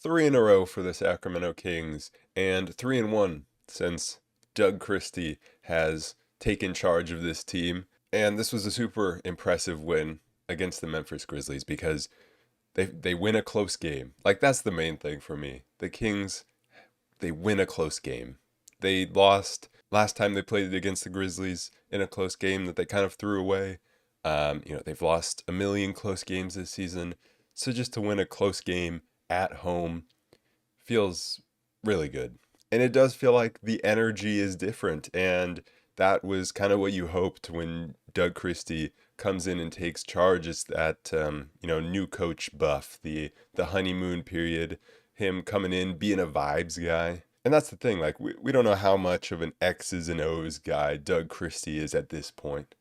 Three in a row for the Sacramento Kings, and 3-1 since Doug Christie has taken charge of this team. And this was a super impressive win against the Memphis Grizzlies because they win a close game. Like that's the main thing for me. The Kings, they win a close game. They lost last time they played against the Grizzlies in a close game that they kind of threw away. They've lost a million close games this season. So just to win a close game at home feels really good. And it does feel like the energy is different. And that was kind of what you hoped when Doug Christie comes in and takes charge, is that new coach buff, the honeymoon period, him coming in being a vibes guy. And that's the thing, like we don't know how much of an X's and O's guy Doug Christie is at this point.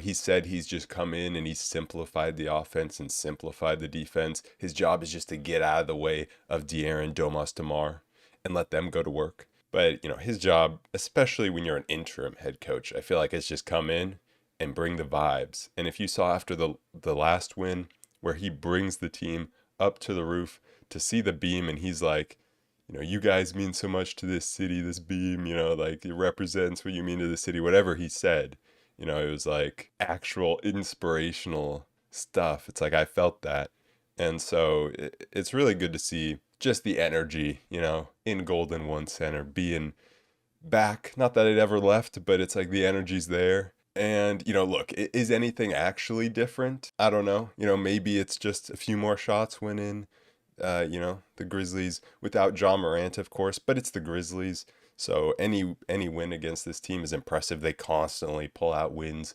He said he's just come in and he's simplified the offense and simplified the defense. His job is just to get out of the way of De'Aaron Domas DeMar and let them go to work. But, his job, especially when you're an interim head coach, I feel like it's just come in and bring the vibes. And if you saw after the last win where he brings the team up to the roof to see the beam and he's like, you guys mean so much to this city, this beam, like it represents what you mean to the city, whatever he said. It was like actual inspirational stuff. It's like I felt that. And so it's really good to see just the energy, in Golden One Center being back. Not that it ever left, but it's like the energy's there. And, look, is anything actually different? I don't know. Maybe it's just a few more shots went in. The Grizzlies without John Morant, of course, but it's the Grizzlies. So any win against this team is impressive. They constantly pull out wins,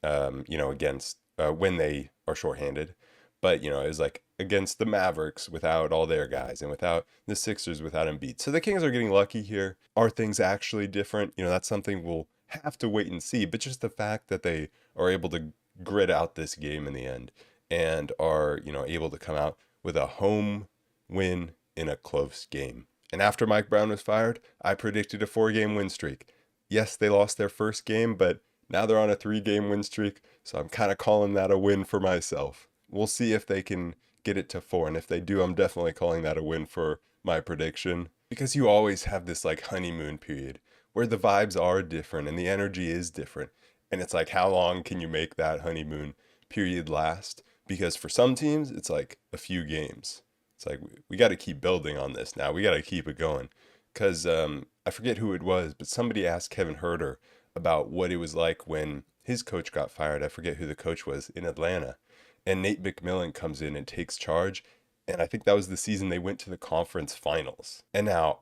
against when they are shorthanded. But it was like against the Mavericks without all their guys, and without the Sixers without Embiid. So the Kings are getting lucky here. Are things actually different? That's something we'll have to wait and see. But just the fact that they are able to grit out this game in the end and are able to come out with a home win in a close game. And after Mike Brown was fired, I predicted a 4-game win streak. Yes, they lost their first game, but now they're on a 3-game win streak, so I'm kind of calling that a win for myself. We'll see if they can get it to 4, and if they do, I'm definitely calling that a win for my prediction. Because you always have this like honeymoon period where the vibes are different and the energy is different. And it's like, how long can you make that honeymoon period last? Because for some teams, it's like a few games. It's like, we got to keep building on this now. We got to keep it going. Because I forget who it was, but somebody asked Kevin Herter about what it was like when his coach got fired. I forget who the coach was in Atlanta. And Nate McMillan comes in and takes charge. And I think that was the season they went to the conference finals. And now,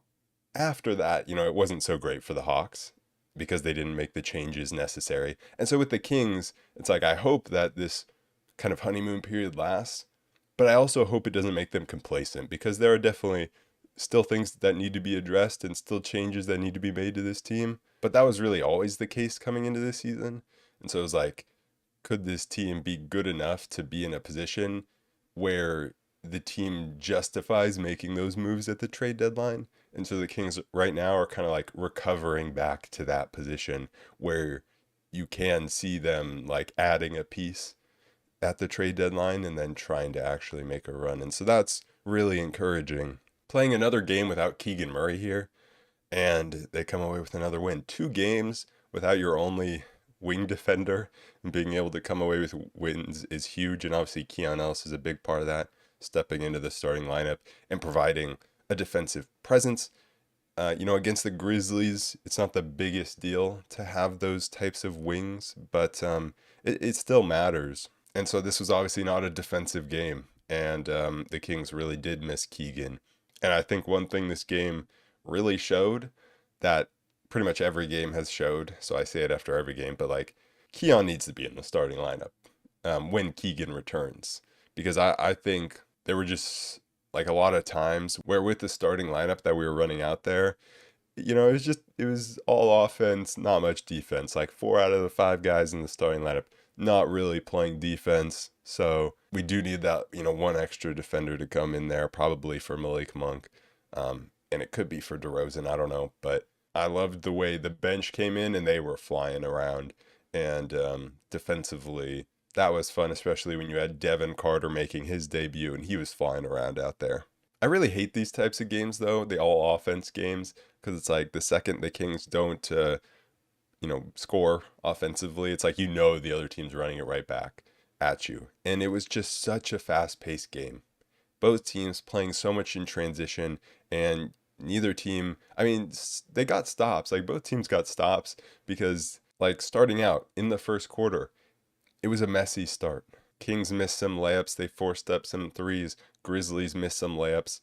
after that, it wasn't so great for the Hawks because they didn't make the changes necessary. And so with the Kings, it's like, I hope that this kind of honeymoon period lasts, but I also hope it doesn't make them complacent, because there are definitely still things that need to be addressed and still changes that need to be made to this team. But that was really always the case coming into this season. And so it was like, could this team be good enough to be in a position where the team justifies making those moves at the trade deadline? And so the Kings right now are kind of like recovering back to that position where you can see them like adding a piece at the trade deadline and then trying to actually make a run. And so that's really encouraging. Playing another game without Keegan Murray here, and they come away with another win. 2 games without your only wing defender, and being able to come away with wins is huge. And obviously Keon Ellis is a big part of that, stepping into the starting lineup and providing a defensive presence. Against the Grizzlies, it's not the biggest deal to have those types of wings, but it still matters. And so this was obviously not a defensive game, and the Kings really did miss Keegan. And I think one thing this game really showed, that pretty much every game has showed, so I say it after every game, but like Keon needs to be in the starting lineup when Keegan returns. Because I think there were just like a lot of times where with the starting lineup that we were running out there, it was all offense, not much defense. Like 4 out of the 5 guys in the starting lineup not really playing defense. So we do need that, one extra defender to come in there, probably for Malik Monk. And it could be for DeRozan, I don't know. But I loved the way the bench came in and they were flying around. And defensively, that was fun, especially when you had Devin Carter making his debut and he was flying around out there. I really hate these types of games though, the all offense games, because it's like the second the Kings don't, score offensively, it's like the other team's running it right back at you. And it was just such a fast paced game. Both teams playing so much in transition, and neither team, I mean, they got stops. Like both teams got stops because, like, starting out in the first quarter, it was a messy start. Kings missed some layups. They forced up some threes. Grizzlies missed some layups.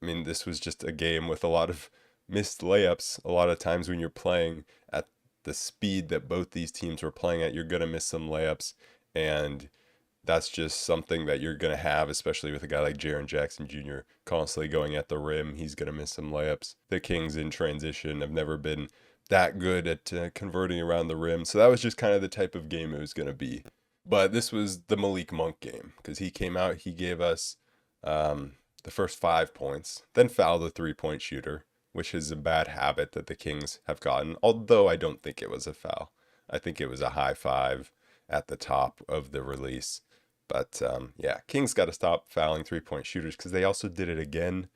I mean, this was just a game with a lot of missed layups. A lot of times when you're playing at the speed that both these teams were playing at, you're going to miss some layups. And that's just something that you're going to have, especially with a guy like Jaren Jackson Jr. constantly going at the rim. He's going to miss some layups. The Kings in transition have never been that good at converting around the rim. So that was just kind of the type of game it was going to be. But this was the Malik Monk game because he came out, he gave us the first 5 points, then fouled the 3-point shooter, which is a bad habit that the Kings have gotten, although I don't think it was a foul. I think it was a high five at the top of the release. But yeah, Kings got to stop fouling 3-point shooters because they also did it again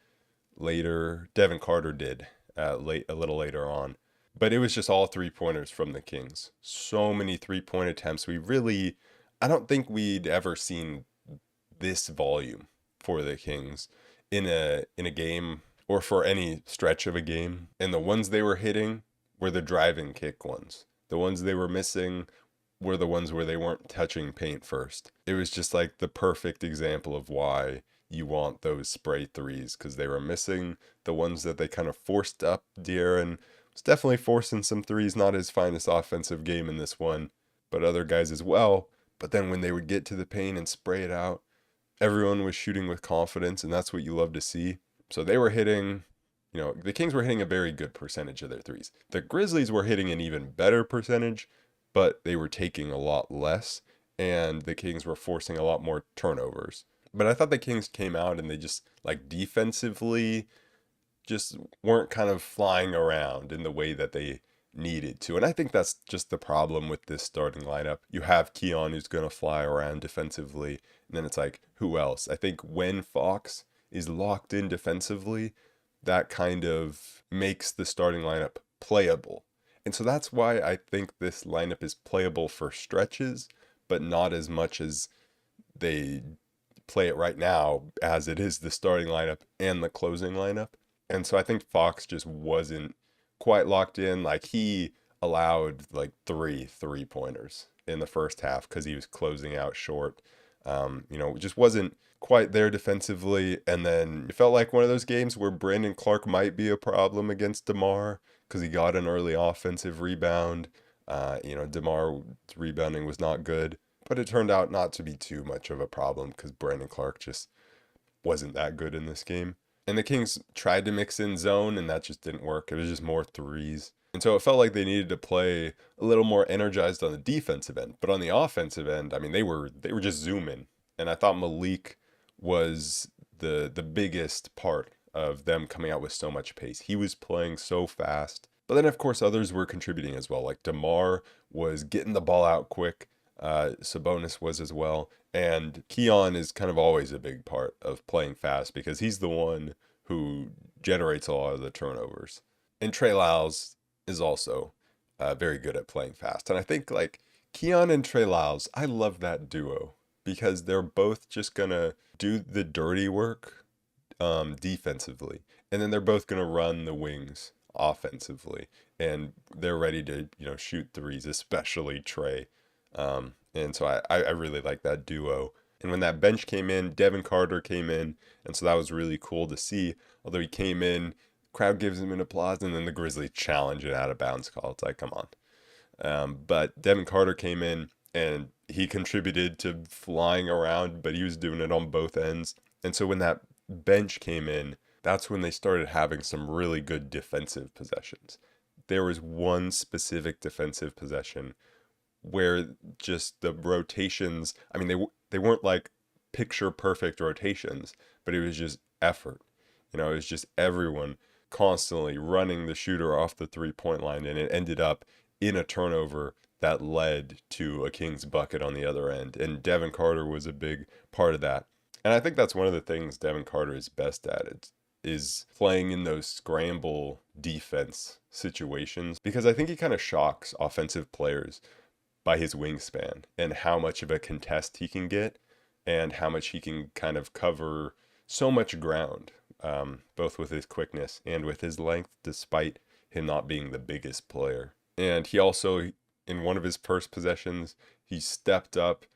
later. Devin Carter did a little later on. But it was just all 3-pointers from the Kings. So many 3-point attempts. I don't think we'd ever seen this volume for the Kings in a game or for any stretch of a game. And the ones they were hitting were the driving kick ones. The ones they were missing were the ones where they weren't touching paint first. It was just like the perfect example of why you want those spray threes, because they were missing the ones that they kind of forced up. De'Aaron was definitely forcing some threes, not his finest offensive game in this one, but other guys as well. But then when they would get to the paint and spray it out, everyone was shooting with confidence, and that's what you love to see. So they were hitting, the Kings were hitting a very good percentage of their threes. The Grizzlies were hitting an even better percentage, but they were taking a lot less, and the Kings were forcing a lot more turnovers. But I thought the Kings came out and they just, like, defensively just weren't kind of flying around in the way that they needed to. And I think that's just the problem with this starting lineup. You have Keon, who's going to fly around defensively, and then it's like, who else? I think when Fox is locked in defensively, that kind of makes the starting lineup playable. And so that's why I think this lineup is playable for stretches, but not as much as they play it right now, as it is the starting lineup and the closing lineup. And so I think Fox just wasn't quite locked in. Like, he allowed like 3-pointers in the first half because he was closing out short. Just wasn't quite there defensively. And then it felt like one of those games where Brandon Clark might be a problem against DeMar because he got an early offensive rebound. DeMar's rebounding was not good, but it turned out not to be too much of a problem because Brandon Clark just wasn't that good in this game. And the Kings tried to mix in zone, and that just didn't work. It was just more threes. And so it felt like they needed to play a little more energized on the defensive end. But on the offensive end, I mean, they were just zooming. And I thought Malik was the biggest part of them coming out with so much pace. He was playing so fast. But then, of course, others were contributing as well. Like DeMar was getting the ball out quick. Sabonis was as well. And Keon is kind of always a big part of playing fast because he's the one who generates a lot of the turnovers. And Trey Lyles is also very good at playing fast. And I think, like, Keon and Trey Lyles, I love that duo because they're both just going to do the dirty work defensively. And then they're both going to run the wings offensively. And they're ready to, shoot threes, especially Trey. And so I really like that duo. And when that bench came in, Devin Carter came in. And so that was really cool to see. Although he came in, crowd gives him an applause, and then the Grizzlies challenge an out of bounds call. It's like, come on. But Devin Carter came in and he contributed to flying around, but he was doing it on both ends. And so when that bench came in, that's when they started having some really good defensive possessions. There was one specific defensive possession where just the rotations, I mean, they weren't like picture perfect rotations, but it was just effort. It was just everyone constantly running the shooter off the 3-point line, and it ended up in a turnover that led to a Kings bucket on the other end. And Devin Carter was a big part of that. And I think that's one of the things Devin Carter is best at. Is playing in those scramble defense situations because I think he kind of shocks offensive players by his wingspan and how much of a contest he can get and how much he can kind of cover so much ground, both with his quickness and with his length, despite him not being the biggest player. And he also, in one of his first possessions, he stepped up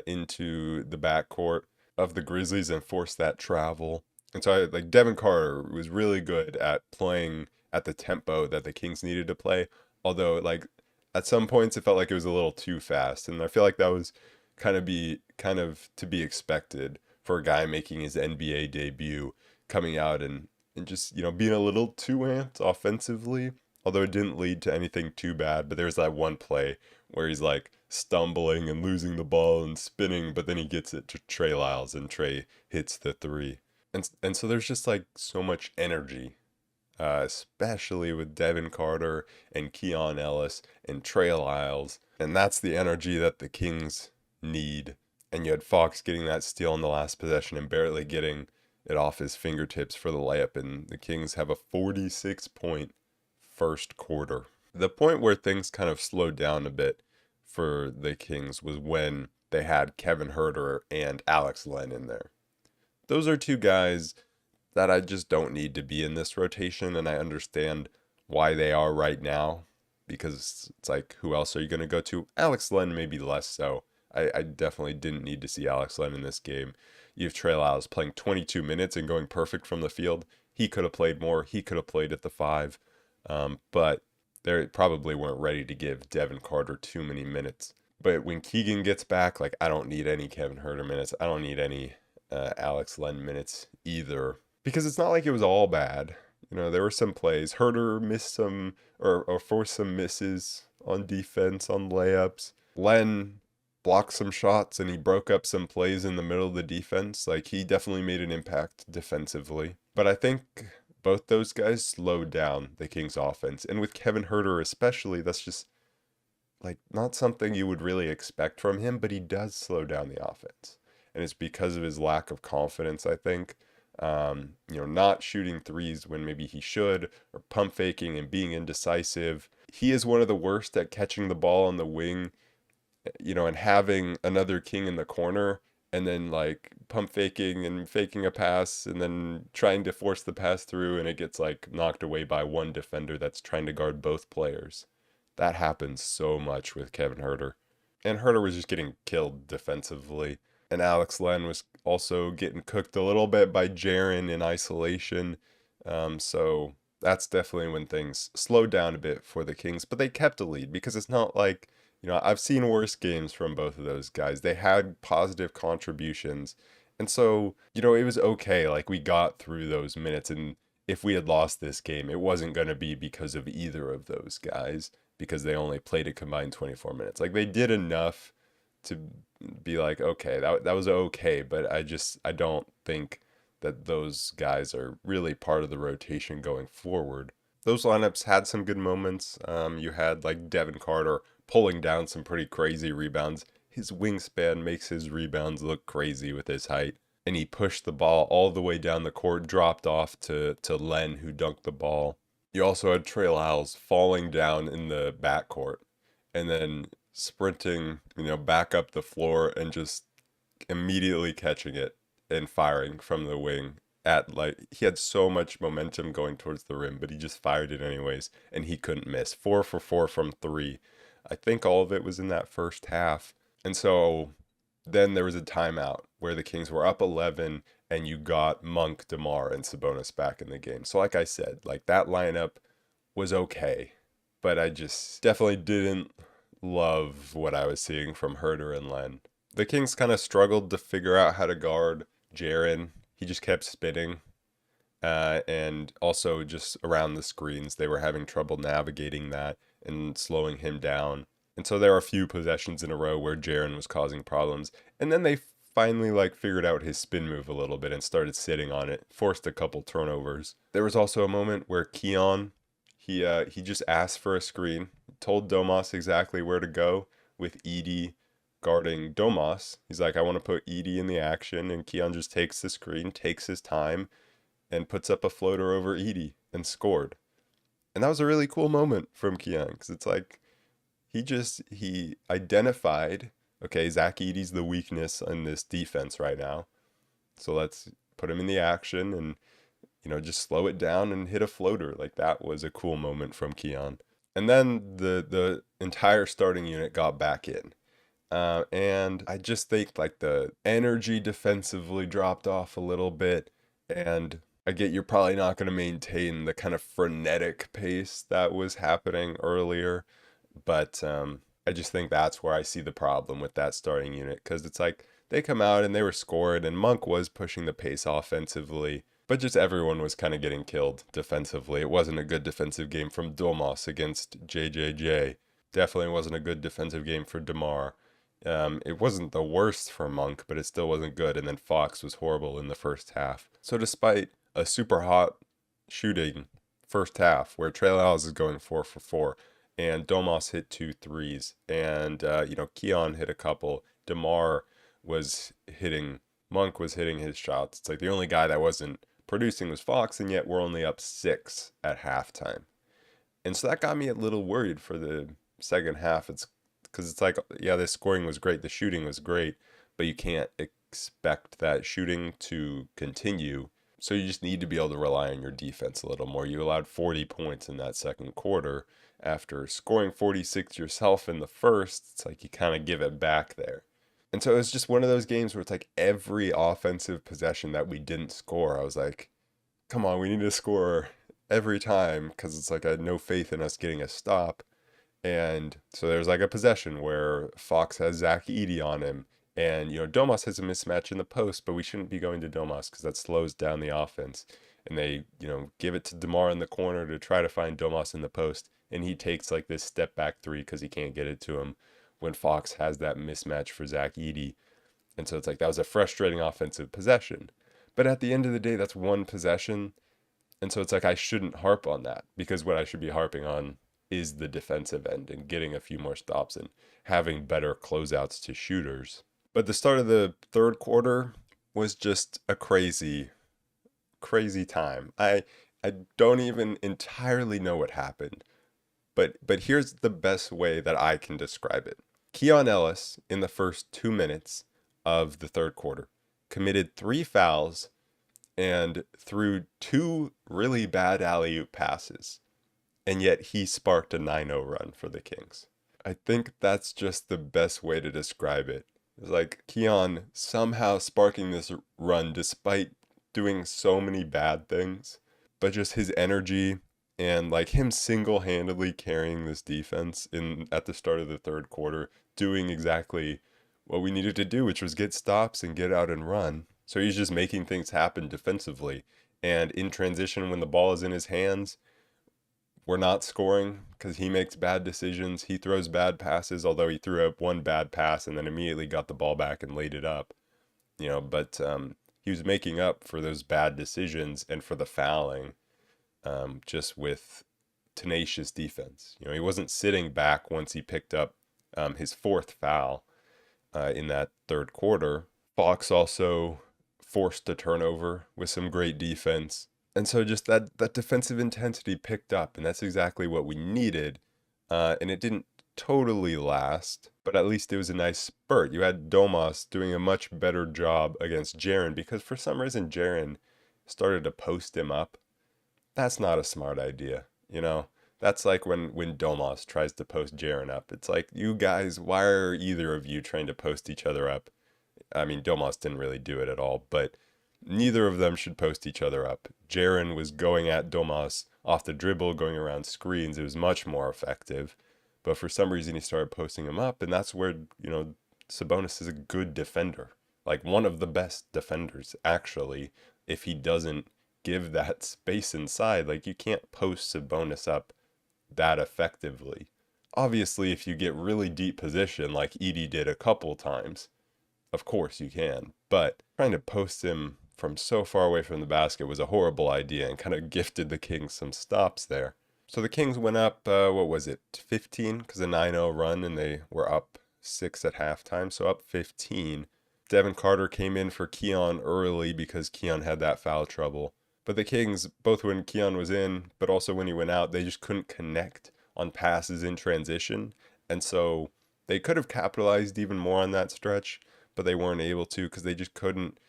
into the backcourt of the Grizzlies and forced that travel. And so, like, Devin Carter was really good at playing at the tempo that the Kings needed to play. Although, like, at some points it felt like it was a little too fast, and I feel like that was kind of to be expected for a guy making his NBA debut, coming out and just being a little too amped offensively. Although it didn't lead to anything too bad, but there's that one play where he's like stumbling and losing the ball and spinning, but then he gets it to Trey Lyles and Trey hits the three. And so there's just like so much energy, especially with Devin Carter and Keon Ellis and Trey Lyles. And that's the energy that the Kings need. And you had Fox getting that steal in the last possession and barely getting it off his fingertips for the layup. And the Kings have a 46-point first quarter. The point where things kind of slowed down a bit for the Kings was when they had Kevin Huerter and Alex Len in there. Those are two guys that I just don't need to be in this rotation, and I understand why they are right now, because it's like, who else are you going to go to? Alex Len maybe less so. I definitely didn't need to see Alex Len in this game. You have Trey Lyles playing 22 minutes and going perfect from the field. He could have played more. He could have played at the 5. But they probably weren't ready to give Devin Carter too many minutes. But when Keegan gets back, like, I don't need any Kevin Huerter minutes. I don't need any Alex Len minutes either. Because it's not like it was all bad. There were some plays. Huerter missed some or forced some misses on defense, on layups. Len blocked some shots and he broke up some plays in the middle of the defense. Like, he definitely made an impact defensively. But I think both those guys slowed down the Kings offense. And with Kevin Huerter especially, that's just like not something you would really expect from him, but he does slow down the offense. And it's because of his lack of confidence, I think. Not shooting threes when maybe he should, or pump faking and being indecisive. He is one of the worst at catching the ball on the wing, and having another king in the corner and then like pump faking and faking a pass and then trying to force the pass through and it gets like knocked away by one defender that's trying to guard both players. That happens so much with Kevin Huerter. And Huerter was just getting killed defensively. And Alex Len was also getting cooked a little bit by Jaren in isolation. So that's definitely when things slowed down a bit for the Kings. But they kept a lead because it's not like, I've seen worse games from both of those guys. They had positive contributions. And so, it was okay. Like, we got through those minutes. And if we had lost this game, it wasn't going to be because of either of those guys, because they only played a combined 24 minutes. Like, they did enough to be like, okay, that was okay. But I don't think that those guys are really part of the rotation going forward. Those lineups had some good moments. You had like Devin Carter pulling down some pretty crazy rebounds. His wingspan makes his rebounds look crazy with his height. And he pushed the ball all the way down the court, dropped off to Len, who dunked the ball. You also had Trey Lyles falling down in the backcourt and then sprinting, back up the floor and just immediately catching it and firing from the wing. He had so much momentum going towards the rim, but he just fired it anyways, and he couldn't miss. 4 for 4 from 3. I think all of it was in that first half. And so then there was a timeout where the Kings were up 11 and you got Monk, DeMar, and Sabonis back in the game. So like I said, like that lineup was okay, but I just definitely didn't love what I was seeing from Huerter and Len. The Kings kind of struggled to figure out how to guard Jaren. He just kept spinning. And also just around the screens, they were having trouble navigating that and slowing him down. And so there were a few possessions in a row where Jaren was causing problems. And then they finally figured out his spin move a little bit and started sitting on it, forced a couple turnovers. There was also a moment where Keon, he just asked for a screen, told Domas exactly where to go with Edey guarding Domas. He's like, I want to put Edie in the action, and Keon just takes the screen, takes his time, and puts up a floater over Edie and scored. And that was a really cool moment from Keon, because it's like he identified, okay, Zach Edey's the weakness in this defense right now, so let's put him in the action and just slow it down and hit a floater. Like, that was a cool moment from Keon. And then the entire starting unit got back in. And I just think like the energy defensively dropped off a little bit. And I get you're probably not going to maintain the kind of frenetic pace that was happening earlier. But I just think that's where I see the problem with that starting unit. Because it's like they come out and they were scored, and Monk was pushing the pace offensively. But just everyone was kind of getting killed defensively. It wasn't a good defensive game from Domas against JJJ. Definitely wasn't a good defensive game for DeMar. It wasn't the worst for Monk, but it still wasn't good. And then Fox was horrible in the first half. So despite a super hot shooting first half where Trey Lyles is going 4 for 4 and Domas hit 2 threes and, Keon hit a couple, DeMar was hitting, Monk was hitting his shots. It's like the only guy that wasn't producing was Fox, and yet we're only up 6 at halftime. And so that got me a little worried for the second half. It's because it's like, yeah, the scoring was great, the shooting was great, but you can't expect that shooting to continue. So you just need to be able to rely on your defense a little more. You allowed 40 points in that second quarter after scoring 46 yourself in the first. It's like you kind of give it back there. And so it's just one of those games where it's like every offensive possession that we didn't score, I was like, come on, we need to score every time, because it's like I had no faith in us getting a stop. And so there's like a possession where Fox has Zach Edey on him, and Domas has a mismatch in the post, but we shouldn't be going to Domas because that slows down the offense. And they give it to DeMar in the corner to try to find Domas in the post, and he takes like this step back three because he can't get it to him when Fox has that mismatch for Zach Edey. And so it's like that was a frustrating offensive possession. But at the end of the day, that's one possession. And so it's like I shouldn't harp on that, because what I should be harping on is the defensive end and getting a few more stops and having better closeouts to shooters. But the start of the third quarter was just a crazy, crazy time. I don't even entirely know what happened. But here's the best way that I can describe it. Keon Ellis, in the first 2 minutes of the third quarter, committed 3 fouls and threw 2 really bad alley-oop passes. And yet he sparked a 9-0 run for the Kings. I think that's just the best way to describe it. It's like Keon somehow sparking this run despite doing so many bad things. But just his energy and like him single-handedly carrying this defense at the start of the third quarter, doing exactly what we needed to do, which was get stops and get out and run. So he's just making things happen defensively. And in transition, when the ball is in his hands, we're not scoring because he makes bad decisions. He throws bad passes, although he threw up one bad pass and then immediately got the ball back and laid it up. But he was making up for those bad decisions and for the fouling, just with tenacious defense. He wasn't sitting back once he picked up his 4th foul in that third quarter. Fox also forced a turnover with some great defense. And so just that defensive intensity picked up, and that's exactly what we needed. And it didn't totally last, but at least it was a nice spurt. You had Domas doing a much better job against Jaren, because for some reason Jaren started to post him up. That's not a smart idea, That's like when Domas tries to post Jaren up. It's like, you guys, why are either of you trying to post each other up? I mean, Domas didn't really do it at all, but neither of them should post each other up. Jaren was going at Domas off the dribble, going around screens. It was much more effective. But for some reason, he started posting him up, and that's where, Sabonis is a good defender. Like, one of the best defenders, actually, if he doesn't give that space inside. Like, you can't post Sabonis up that effectively. Obviously, if you get really deep position like Edey did a couple times, of course you can. But trying to post him from so far away from the basket was a horrible idea and kind of gifted the Kings some stops there. So the Kings went up, 15? Because a 9-0 run, and they were up 6 at halftime, so up 15. Devin Carter came in for Keon early because Keon had that foul trouble. But the Kings, both when Keon was in, but also when he went out, they just couldn't connect on passes in transition. And so they could have capitalized even more on that stretch, but they weren't able to because they just couldn't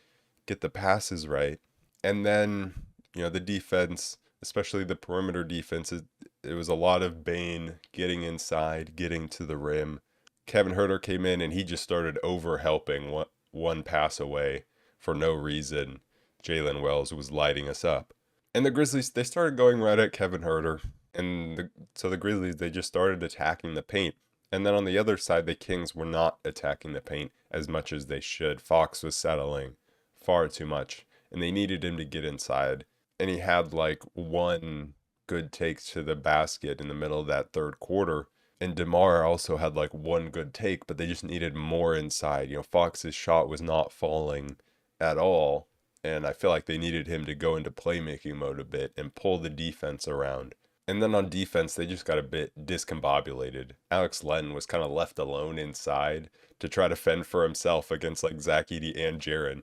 get the passes right. And then, the defense, especially the perimeter defense, it was a lot of Bane getting inside, getting to the rim. Kevin Huerter came in and he just started over helping one pass away for no reason. Jalen Wells was lighting us up. And the Grizzlies, they started going right at Kevin Huerter. And so the Grizzlies, they just started attacking the paint. And then on the other side, the Kings were not attacking the paint as much as they should. Fox was settling far too much, and they needed him to get inside. And he had like one good take to the basket in the middle of that third quarter. And DeMar also had like one good take, but they just needed more inside. Fox's shot was not falling at all. And I feel like they needed him to go into playmaking mode a bit and pull the defense around. And then on defense, they just got a bit discombobulated. Alex Len was kind of left alone inside to try to fend for himself against like Zach Edey and Jaren.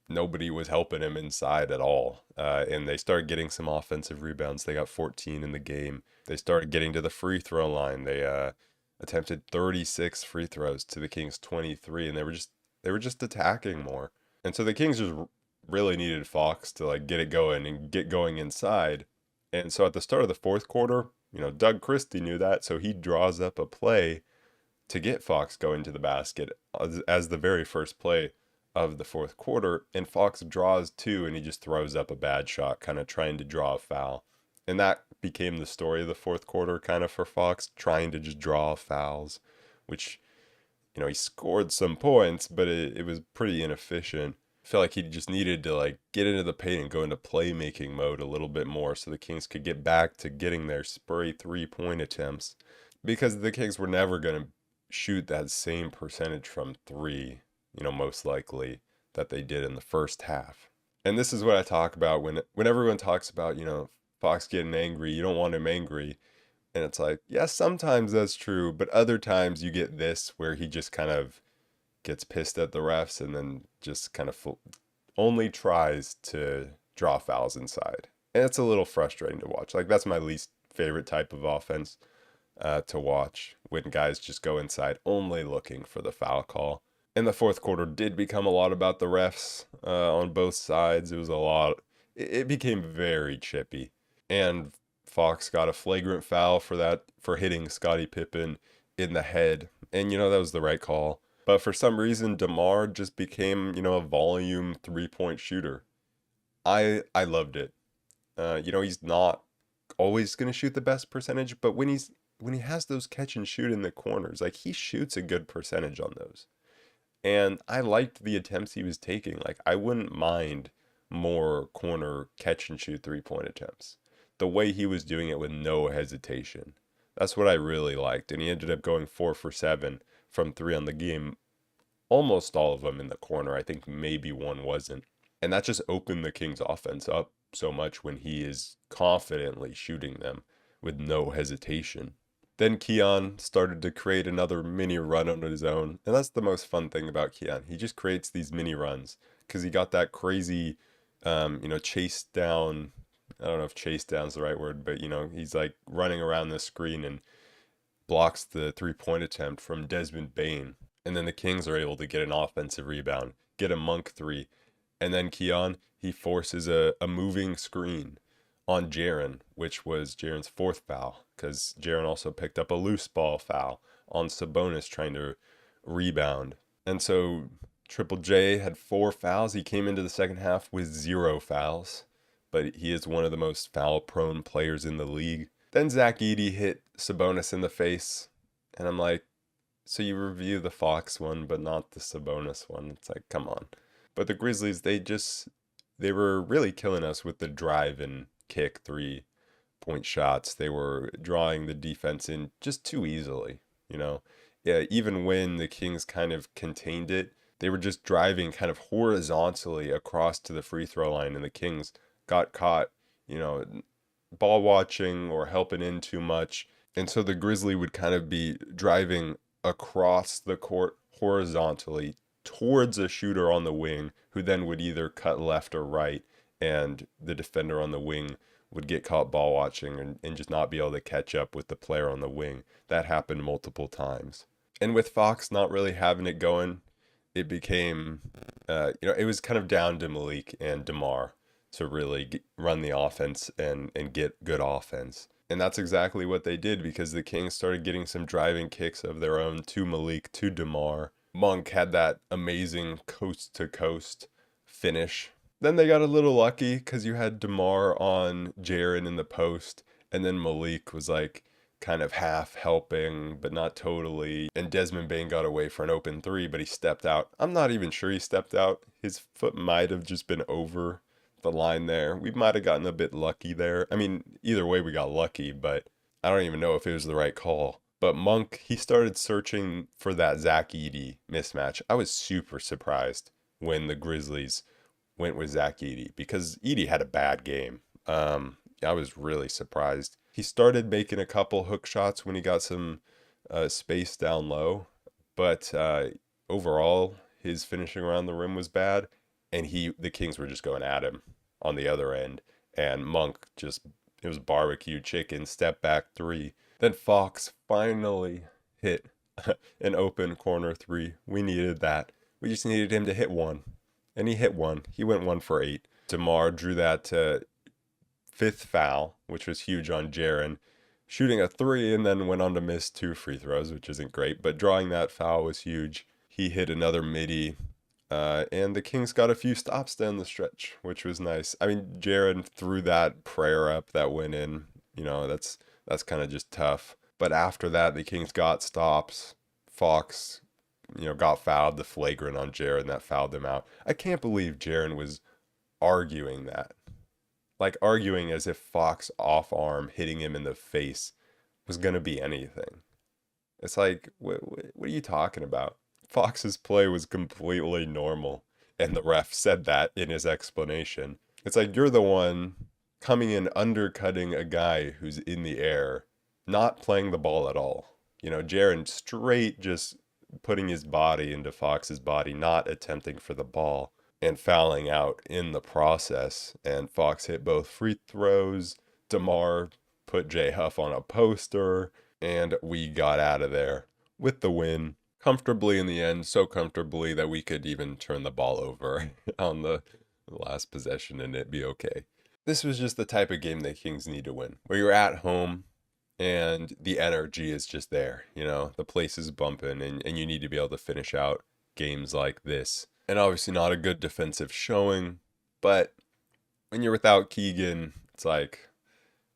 Nobody was helping him inside at all. And they started getting some offensive rebounds. They got 14 in the game. They started getting to the free throw line. They attempted 36 free throws to the Kings 23, and they were just attacking more. And so the Kings just really needed Fox to like get it going and get going inside. And so at the start of the fourth quarter, Doug Christie knew that, so he draws up a play to get Fox going to the basket as the very first play of the fourth quarter, and Fox draws two, and he just throws up a bad shot, kind of trying to draw a foul. And that became the story of the fourth quarter, kind of for Fox, trying to just draw fouls, which, he scored some points, but it was pretty inefficient. I feel like he just needed to like get into the paint and go into playmaking mode a little bit more so the Kings could get back to getting their spurry 3-point attempts, because the Kings were never going to shoot that same percentage from three, most likely, that they did in the first half. And this is what I talk about when everyone talks about, Fox getting angry. You don't want him angry. And it's like, yes, sometimes that's true, but other times you get this where he just kind of gets pissed at the refs and then just kind of only tries to draw fouls inside. And it's a little frustrating to watch. Like, that's my least favorite type of offense to watch, when guys just go inside only looking for the foul call. And the fourth quarter did become a lot about the refs on both sides. It was a lot. It became very chippy. And Fox got a flagrant foul for hitting Scottie Pippen in the head. And, that was the right call. But for some reason, DeMar just became, a volume 3-point shooter. I loved it. He's not always going to shoot the best percentage, but when he has those catch and shoot in the corners, like, he shoots a good percentage on those. And I liked the attempts he was taking. Like, I wouldn't mind more corner catch and shoot 3-point attempts. The way he was doing it with no hesitation. That's what I really liked. And he ended up going 4 for 7 from 3 on the game. Almost all of them in the corner. I think maybe one wasn't. And that just opened the Kings offense up so much when he is confidently shooting them with no hesitation. Then Keon started to create another mini run on his own. And that's the most fun thing about Keon. He just creates these mini runs because he got that crazy, chase down. I don't know if chase down's the right word, but, he's like running around the screen and blocks the 3-point attempt from Desmond Bane. And then the Kings are able to get an offensive rebound, get a Monk 3. And then Keon, he forces a moving screen on Jaren, which was Jaren's 4th foul, because Jaren also picked up a loose ball foul on Sabonis trying to rebound. And so Triple J had 4 fouls. He came into the second half with 0 fouls, but he is one of the most foul-prone players in the league. Then Zach Edey hit Sabonis in the face, and I'm like, so you review the Fox one, but not the Sabonis one. It's like, come on. But the Grizzlies, they were really killing us with the drive and kick 3-point shots. They were drawing the defense in just too easily, Yeah, even when the Kings kind of contained it, they were just driving kind of horizontally across to the free throw line, and the Kings got caught, ball watching or helping in too much. And so the Grizzly would kind of be driving across the court horizontally towards a shooter on the wing who then would either cut left or right, and the defender on the wing would get caught ball watching and just not be able to catch up with the player on the wing. That happened multiple times. And with Fox not really having it going, it became, it was kind of down to Malik and DeMar to really run the offense and get good offense. And that's exactly what they did, because the Kings started getting some driving kicks of their own to Malik, to DeMar. Monk had that amazing coast-to-coast finish. Then they got a little lucky because you had DeMar on Jaren in the post, and then Malik was like kind of half helping, but not totally. And Desmond Bane got away for an open three, but he stepped out. I'm not even sure he stepped out. His foot might have just been over the line there. We might have gotten a bit lucky there. I mean, either way, we got lucky, but I don't even know if it was the right call. But Monk, he started searching for that Zach Edey mismatch. I was super surprised when the Grizzlies went with Zach Edey, because Edey had a bad game. I was really surprised. He started making a couple hook shots when he got some space down low, but overall, his finishing around the rim was bad, and the Kings were just going at him on the other end, and Monk it was barbecue chicken, step back three. Then Fox finally hit an open corner three. We needed that. We just needed him to hit one. And he hit one. He went 1 for 8. DeMar drew that fifth foul, which was huge on Jaren, shooting a 3 and then went on to miss 2 free throws, which isn't great. But drawing that foul was huge. He hit another midi. And the Kings got a few stops down the stretch, which was nice. I mean, Jaren threw that prayer up that went in. That's kind of just tough. But after that, the Kings got stops. Fox, got fouled, the flagrant on Jaren that fouled him out. I can't believe Jaren was arguing that. Like arguing as if Fox off arm hitting him in the face was going to be anything. It's like, what are you talking about? Fox's play was completely normal. And the ref said that in his explanation. It's like, you're the one coming in undercutting a guy who's in the air, not playing the ball at all. Jaren straight just putting his body into Fox's body, not attempting for the ball, and fouling out in the process. And Fox hit both free throws. DeMar put J Huff on a poster, and we got out of there with the win comfortably in the end, so comfortably that we could even turn the ball over on the last possession and it be okay. This was just the type of game that Kings need to win, where you're at home and the energy is just there. The place is bumping, and you need to be able to finish out games like this. And obviously not a good defensive showing, but when you're without Keegan, it's like,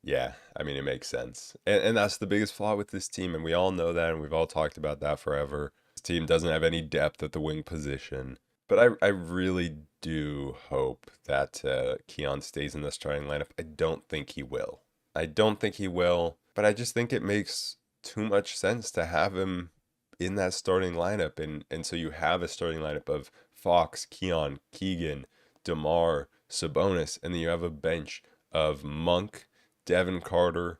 yeah, I mean, it makes sense. And that's the biggest flaw with this team, and we all know that, and we've all talked about that forever. This team doesn't have any depth at the wing position. But I really do hope that Keon stays in the starting lineup. I don't think he will. But I just think it makes too much sense to have him in that starting lineup. And so you have a starting lineup of Fox, Keon, Keegan, DeMar, Sabonis, and then you have a bench of Monk, Devin Carter,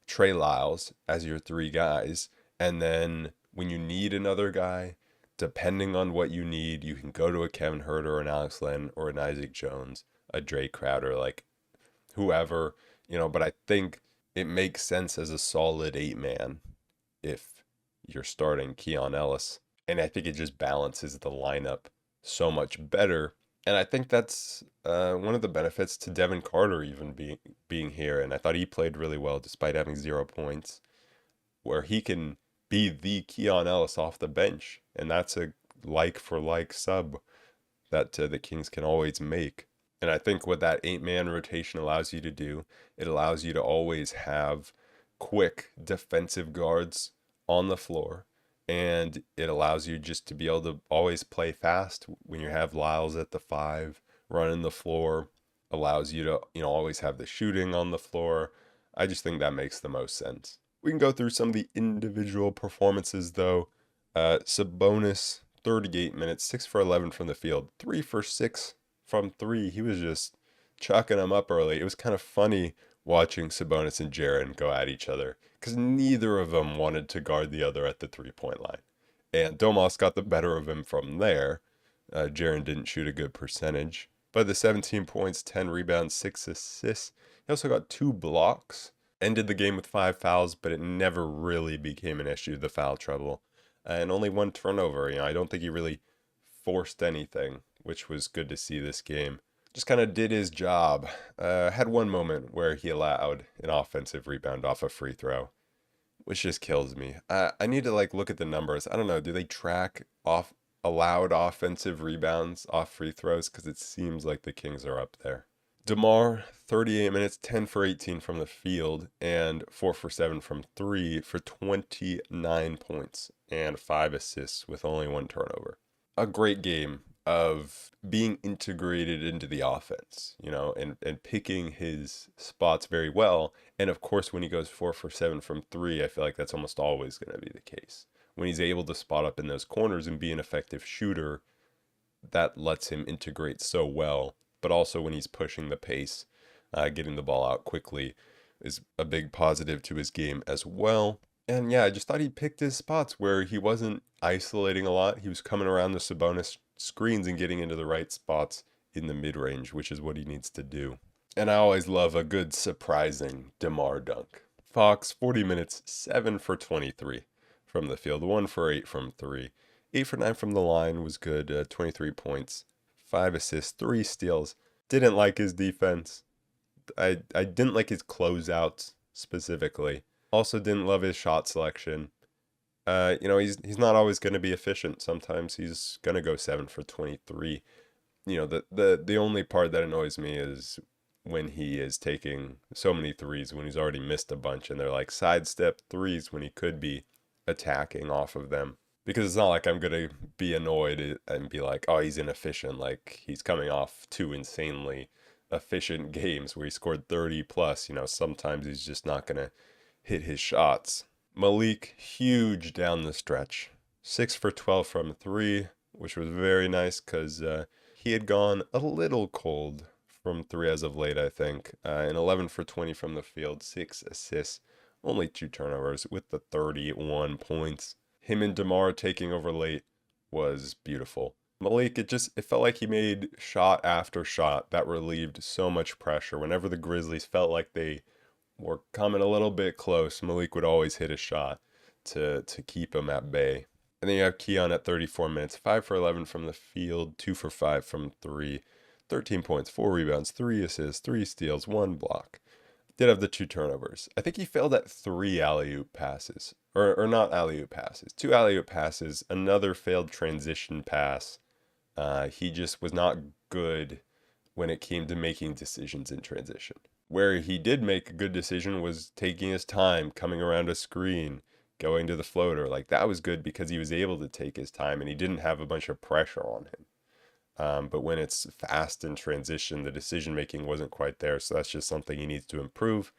Trey Lyles as your 3 guys. And then when you need another guy, depending on what you need, you can go to a Kevin Huerter or an Alex Len or an Isaac Jones, a Drake Crowder, like whoever, but I think it makes sense as a solid 8-man if you're starting Keon Ellis. And I think it just balances the lineup so much better. And I think that's one of the benefits to Devin Carter even being here. And I thought he played really well despite having 0 points, where he can be the Keon Ellis off the bench. And that's a like-for-like sub that the Kings can always make. And I think what that 8-man rotation allows you to do, it allows you to always have quick defensive guards on the floor. And it allows you just to be able to always play fast when you have Lyles at the 5 running the floor. Allows you to, always have the shooting on the floor. I just think that makes the most sense. We can go through some of the individual performances, though. Sabonis, 38 minutes, 6 for 11 from the field, 3 for 6 from 3. He was just chucking them up early. It was kind of funny watching Sabonis and Jaren go at each other because neither of them wanted to guard the other at the 3-point line. And Domas got the better of him from there. Jaren didn't shoot a good percentage. But the 17 points, 10 rebounds, 6 assists. He also got 2 blocks. Ended the game with 5 fouls, but it never really became an issue, the foul trouble. And only 1 turnover. I don't think he really forced anything, which was good to see this game. Just kind of did his job. Had one moment where he allowed an offensive rebound off a free throw, which just kills me. I need to look at the numbers. I don't know. Do they track off allowed offensive rebounds off free throws? Because it seems like the Kings are up there. DeMar, 38 minutes, 10 for 18 from the field, and 4 for 7 from 3 for 29 points and 5 assists with only 1 turnover. A great game of being integrated into the offense, and picking his spots very well. And of course, when he goes 4 for 7 from 3, I feel like that's almost always going to be the case. When he's able to spot up in those corners and be an effective shooter, that lets him integrate so well. But also when he's pushing the pace, getting the ball out quickly is a big positive to his game as well. And yeah, I just thought he picked his spots where he wasn't isolating a lot. He was coming around the Sabonis screens and getting into the right spots in the mid-range, which is what he needs to do. And I always love a good surprising DeMar dunk. Fox, 40 minutes, 7 for 23 from the field, 1 for 8 from 3. 8 for 9 from the line was good, 23 points, 5 assists, 3 steals. Didn't like his defense. I didn't like his closeouts specifically. Also didn't love his shot selection. He's not always going to be efficient. Sometimes he's going to go 7 for 23. The only part that annoys me is when he is taking so many threes when he's already missed a bunch, and they're like sidestep threes when he could be attacking off of them. Because it's not like I'm going to be annoyed and be like, oh, he's inefficient. Like, he's coming off 2 insanely efficient games where he scored 30 plus. Sometimes he's just not going to hit his shots. Malik, huge down the stretch. 6 for 12 from 3, which was very nice because he had gone a little cold from 3 as of late, I think. And 11 for 20 from the field, 6 assists, only 2 turnovers with the 31 points. Him and DeMar taking over late was beautiful. Malik, it felt like he made shot after shot that relieved so much pressure. Whenever the Grizzlies felt like they were coming a little bit close, Malik would always hit a shot to keep him at bay. And then you have Keon at 34 minutes, 5 for 11 from the field, 2 for 5 from 3, 13 points, 4 rebounds, 3 assists, 3 steals, 1 block. Did have the 2 turnovers. I think he failed at 3 alley-oop passes. Or not alley-oop passes. 2 alley-oop passes, another failed transition pass. He just was not good when it came to making decisions in transition. Where he did make a good decision was taking his time, coming around a screen, going to the floater. That was good because he was able to take his time and he didn't have a bunch of pressure on him. But when it's fast in transition, the decision making wasn't quite there. So that's just something he needs to improve.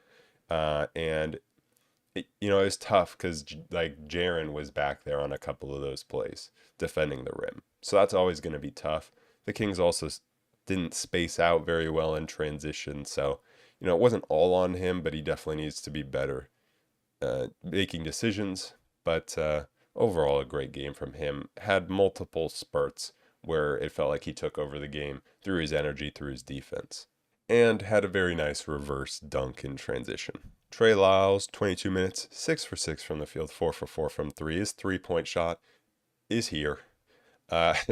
And it was tough because Jaren was back there on a couple of those plays defending the rim. So that's always going to be tough. The Kings also didn't space out very well in transition. So, it wasn't all on him, but he definitely needs to be better making decisions. But overall, a great game from him. Had multiple spurts where it felt like he took over the game through his energy, through his defense. And had a very nice reverse dunk in transition. Trey Lyles, 22 minutes, 6 for 6 from the field, 4 for 4 from 3. His 3-point shot is here.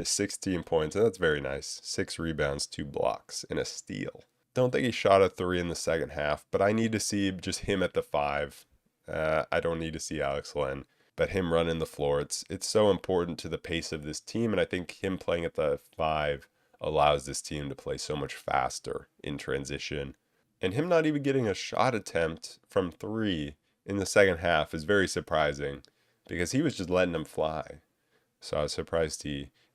16 points, and that's very nice. 6 rebounds, 2 blocks, and a steal. Don't think he shot a 3 in the second half, but I need to see just him at the 5. I don't need to see Alex Len, but him running the floor. It's so important to the pace of this team, and I think him playing at the 5 allows this team to play so much faster in transition. And him not even getting a shot attempt from 3 in the second half is very surprising because he was just letting them fly. So I was surprised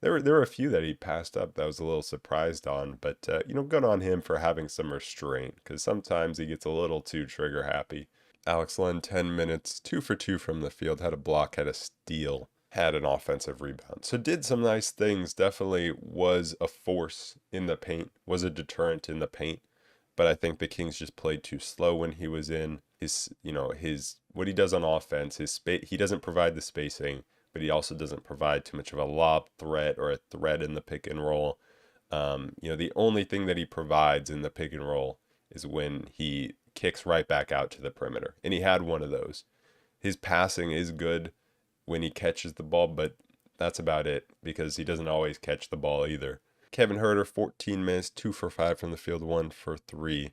there were a few that he passed up that I was a little surprised on, but good on him for having some restraint because sometimes he gets a little too trigger happy. Alex Len, 10 minutes, 2 for 2 from the field, had a block, had a steal, had an offensive rebound. So did some nice things, definitely was a force in the paint, was a deterrent in the paint. But I think the Kings just played too slow when he was in his what he does on offense, he doesn't provide the spacing but he also doesn't provide too much of a lob threat or a threat in the pick and roll. The only thing that he provides in the pick and roll is when he kicks right back out to the perimeter. And he had one of those. His passing is good when he catches the ball, but that's about it because he doesn't always catch the ball either. Kevin Huerter, 14 minutes, 2 for 5 from the field, 1 for 3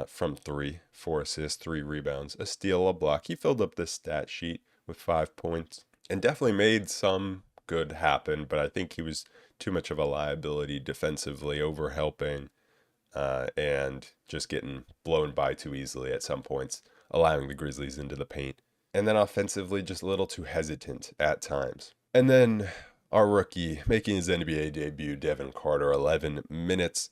from 3, 4 assists, 3 rebounds, a steal, a block. He filled up this stat sheet with 5 points and definitely made some good happen, but I think he was too much of a liability defensively, over helping and just getting blown by too easily at some points, allowing the Grizzlies into the paint. And then offensively, just a little too hesitant at times. And then our rookie making his NBA debut, Devin Carter, 11 minutes,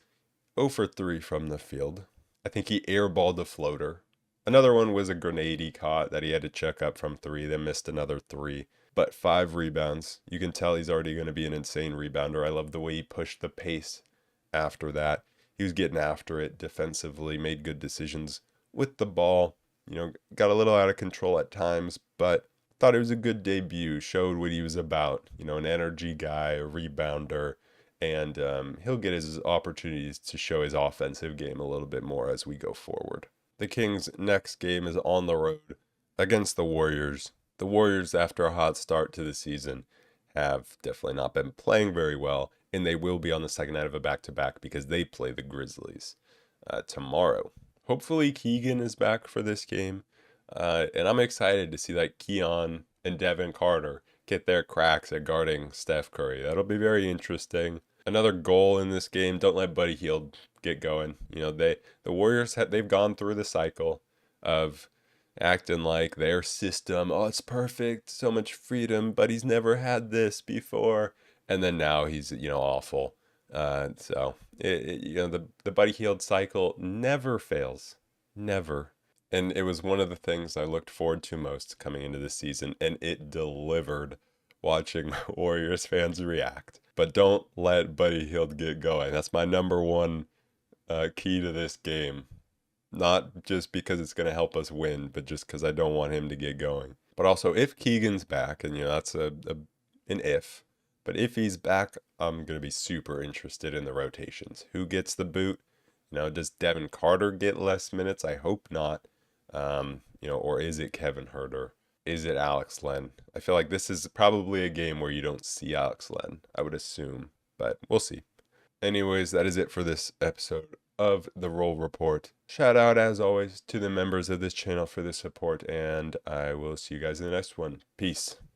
0 for 3 from the field. I think he airballed a floater. Another one was a grenade he caught that he had to check up from 3, then missed another 3. But 5 rebounds. You can tell he's already going to be an insane rebounder. I love the way he pushed the pace after that. He was getting after it defensively, made good decisions with the ball. Got a little out of control at times, but thought it was a good debut. Showed what he was about. An energy guy, a rebounder, and he'll get his opportunities to show his offensive game a little bit more as we go forward. The Kings' next game is on the road against the Warriors. The Warriors, after a hot start to the season, have definitely not been playing very well, and they will be on the second night of a back-to-back because they play the Grizzlies tomorrow. Hopefully Keegan is back for this game, and I'm excited to see that Keon and Devin Carter get their cracks at guarding Steph Curry. That'll be very interesting. Another goal in this game, don't let Buddy Hield get going. The Warriors, they've gone through the cycle of acting like their system, it's perfect, so much freedom, but he's never had this before. And then now he's, awful. The Buddy Hield cycle never fails. Never. And it was one of the things I looked forward to most coming into this season, and it delivered watching Warriors fans react. But don't let Buddy Hield get going. That's my number one key to this game. Not just because it's going to help us win, but just because I don't want him to get going. But also, if Keegan's back, and that's an if, but if he's back, I'm going to be super interested in the rotations. Who gets the boot? Does Devin Carter get less minutes? I hope not. Or is it Kevin Huerter? Is it Alex Len? I feel like this is probably a game where you don't see Alex Len, I would assume, but we'll see. Anyways, that is it for this episode of the Roll Report. Shout out, as always, to the members of this channel for the support, and I will see you guys in the next one. Peace.